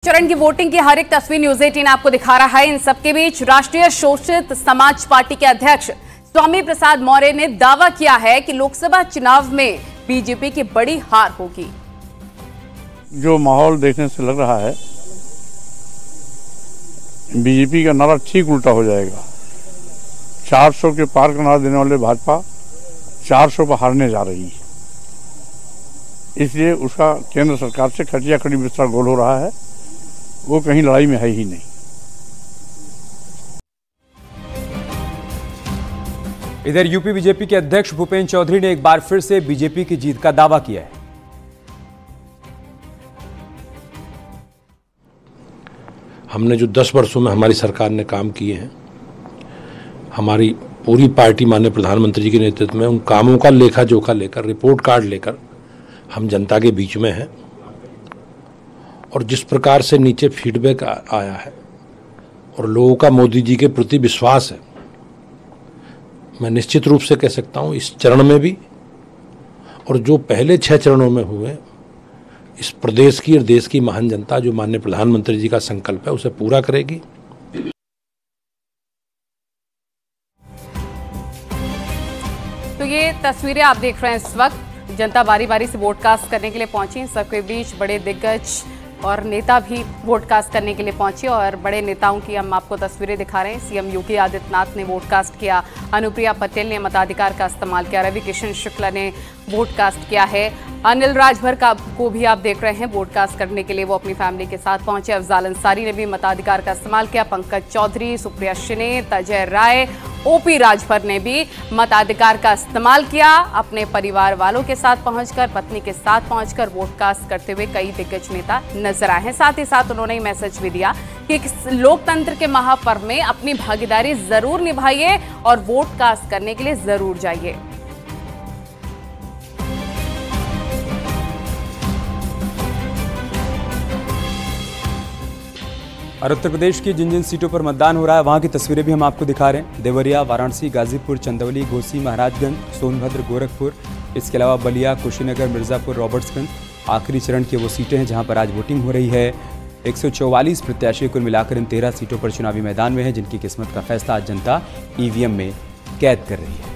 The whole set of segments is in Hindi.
चरण की वोटिंग की हर एक तस्वीर न्यूज 18 आपको दिखा रहा है। इन सबके बीच राष्ट्रीय शोषित समाज पार्टी के अध्यक्ष स्वामी प्रसाद मौर्य ने दावा किया है कि लोकसभा चुनाव में बीजेपी की बड़ी हार होगी। जो माहौल देखने से लग रहा है, बीजेपी का नारा ठीक उल्टा हो जाएगा। 400 के पार का नारा देने वाले भाजपा 400 पर हारने जा रही है। इसलिए उसका केंद्र सरकार से खटिया खड़ी बिस्तर गोल हो रहा है। वो कहीं लड़ाई में है ही नहीं। इधर यूपी बीजेपी के अध्यक्ष भूपेंद्र चौधरी ने एक बार फिर से बीजेपी की जीत का दावा किया है। हमने जो 10 वर्षों में हमारी सरकार ने काम किए हैं, हमारी पूरी पार्टी माननीय प्रधानमंत्री जी के नेतृत्व में उन कामों का लेखा जोखा लेकर, रिपोर्ट कार्ड लेकर हम जनता के बीच में हैं। और जिस प्रकार से नीचे फीडबैक आया है और लोगों का मोदी जी के प्रति विश्वास है, मैं निश्चित रूप से कह सकता हूं इस चरण में भी और जो पहले 6 चरणों में हुए, इस प्रदेश की और देश की महान जनता जो माननीय प्रधानमंत्री जी का संकल्प है उसे पूरा करेगी। तो ये तस्वीरें आप देख रहे हैं। इस वक्त जनता बारी बारी से वोट कास्ट करने के लिए पहुंची। सबके बीच बड़े दिग्गज और नेता भी वोट कास्ट करने के लिए पहुंचे और बड़े नेताओं की हम आपको तस्वीरें दिखा रहे हैं। सीएम योगी आदित्यनाथ ने वोट कास्ट किया, अनुप्रिया पटेल ने मताधिकार का इस्तेमाल किया, रवि किशन शुक्ला ने वोट कास्ट किया है, अनिल राजभर को भी आप देख रहे हैं वोट कास्ट करने के लिए वो अपनी फैमिली के साथ पहुंचे। अफजाल अंसारी ने भी मताधिकार का इस्तेमाल किया, पंकज चौधरी, सुप्रिया शिनेत, अजय राय, ओपी राजभर ने भी मताधिकार का इस्तेमाल किया। अपने परिवार वालों के साथ पहुंचकर, पत्नी के साथ पहुंचकर वोट कास्ट करते हुए कई दिग्गज नेता नजर आए हैं। साथ ही साथ उन्होंने मैसेज भी दिया कि लोकतंत्र के महापर्व में अपनी भागीदारी जरूर निभाइए और वोट कास्ट करने के लिए जरूर जाइए। और उत्तर प्रदेश की जिन जिन सीटों पर मतदान हो रहा है वहां की तस्वीरें भी हम आपको दिखा रहे हैं। देवरिया, वाराणसी, गाजीपुर, चंदौली, घोसी, महाराजगंज, सोनभद्र, गोरखपुर, इसके अलावा बलिया, कुशीनगर, मिर्जापुर, रॉबर्ट्सगंज आखिरी चरण की वो सीटें हैं जहां पर आज वोटिंग हो रही है। 144 प्रत्याशी कुल मिलाकर इन 13 सीटों पर चुनावी मैदान में है, जिनकी किस्मत का फैसला आज जनता ईवीएम में कैद कर रही है।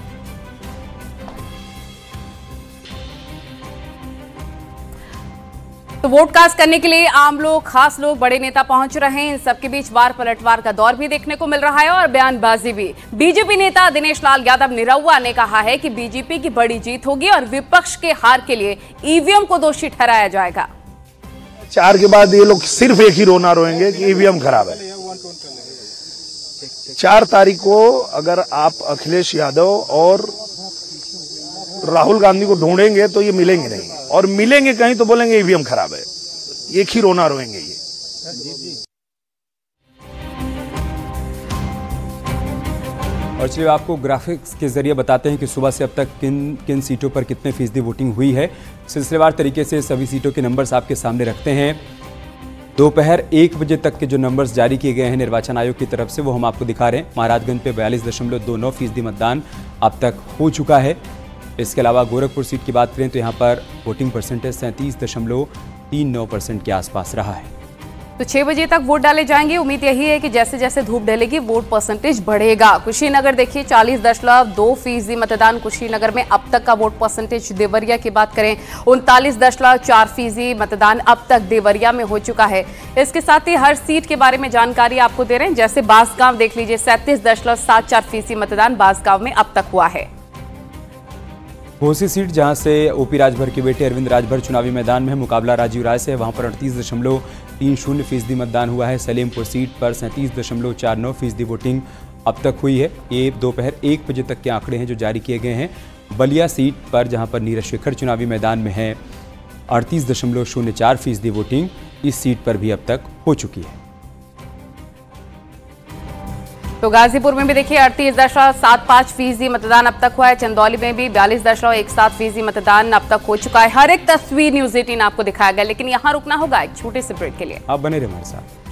तो वोट कास्ट करने के लिए आम लोग, खास लोग, बड़े नेता पहुंच रहे हैं। इन सबके बीच वार पलटवार का दौर भी देखने को मिल रहा है और बयानबाजी भी। बीजेपी नेता दिनेश लाल यादव निरहुआ ने कहा है कि बीजेपी की बड़ी जीत होगी और विपक्ष के हार के लिए ईवीएम को दोषी ठहराया जाएगा। 4 के बाद ये लोग सिर्फ एक ही रोना रोएंगे कि ईवीएम खराब है। 4 तारीख को अगर आप अखिलेश यादव और राहुल गांधी को ढूंढेंगे तो ये मिलेंगे नहीं, और मिलेंगे कहीं तो बोलेंगे ईवीएम खराब है। एक ही रोना रोएंगे ये। और चलिए आपको ग्राफिक्स के जरिए बताते हैं कि सुबह से अब तक किन किन सीटों पर कितने फीसदी वोटिंग हुई है। सिलसिलेवार तरीके से सभी सीटों के नंबर्स आपके सामने रखते हैं। दोपहर 1 बजे तक के जो नंबर्स जारी किए गए हैं निर्वाचन आयोग की तरफ से वो हम आपको दिखा रहे हैं। महाराजगंज पे 42.29% मतदान अब तक हो चुका है। इसके अलावा गोरखपुर सीट की बात करें तो यहाँ पर वोटिंग परसेंटेज 37.39% के आसपास रहा है। तो 6 बजे तक वोट डाले जाएंगे। उम्मीद यही है कि जैसे जैसे धूप ढलेगी वोट परसेंटेज बढ़ेगा। कुशीनगर देखिए 40.2% मतदान कुशीनगर में अब तक का वोट परसेंटेज। देवरिया की बात करें 39.4% मतदान अब तक देवरिया में हो चुका है। इसके साथ ही हर सीट के बारे में जानकारी आपको दे रहे हैं। जैसे बांसगांव देख लीजिए 37.74% मतदान बांसगांव में अब तक हुआ है। घोसी सीट जहां से ओपी राजभर के बेटे अरविंद राजभर चुनावी मैदान में है, मुकाबला राजीव राय से है, वहां पर 38.30% मतदान हुआ है। सलेमपुर सीट पर 37.49% वोटिंग अब तक हुई है। ये दोपहर 1 बजे तक के आंकड़े हैं जो जारी किए गए हैं। बलिया सीट पर जहां पर नीरज शेखर चुनावी मैदान में है 38.04% वोटिंग इस सीट पर भी अब तक हो चुकी है। तो गाजीपुर में भी देखिए 38.75% मतदान अब तक हुआ है। चंदौली में भी 42.17% मतदान अब तक हो चुका है। हर एक तस्वीर न्यूज 18 आपको दिखाया गया, लेकिन यहाँ रुकना होगा एक छोटे से ब्रेक के लिए। आप बने रहिए हमारे साथ।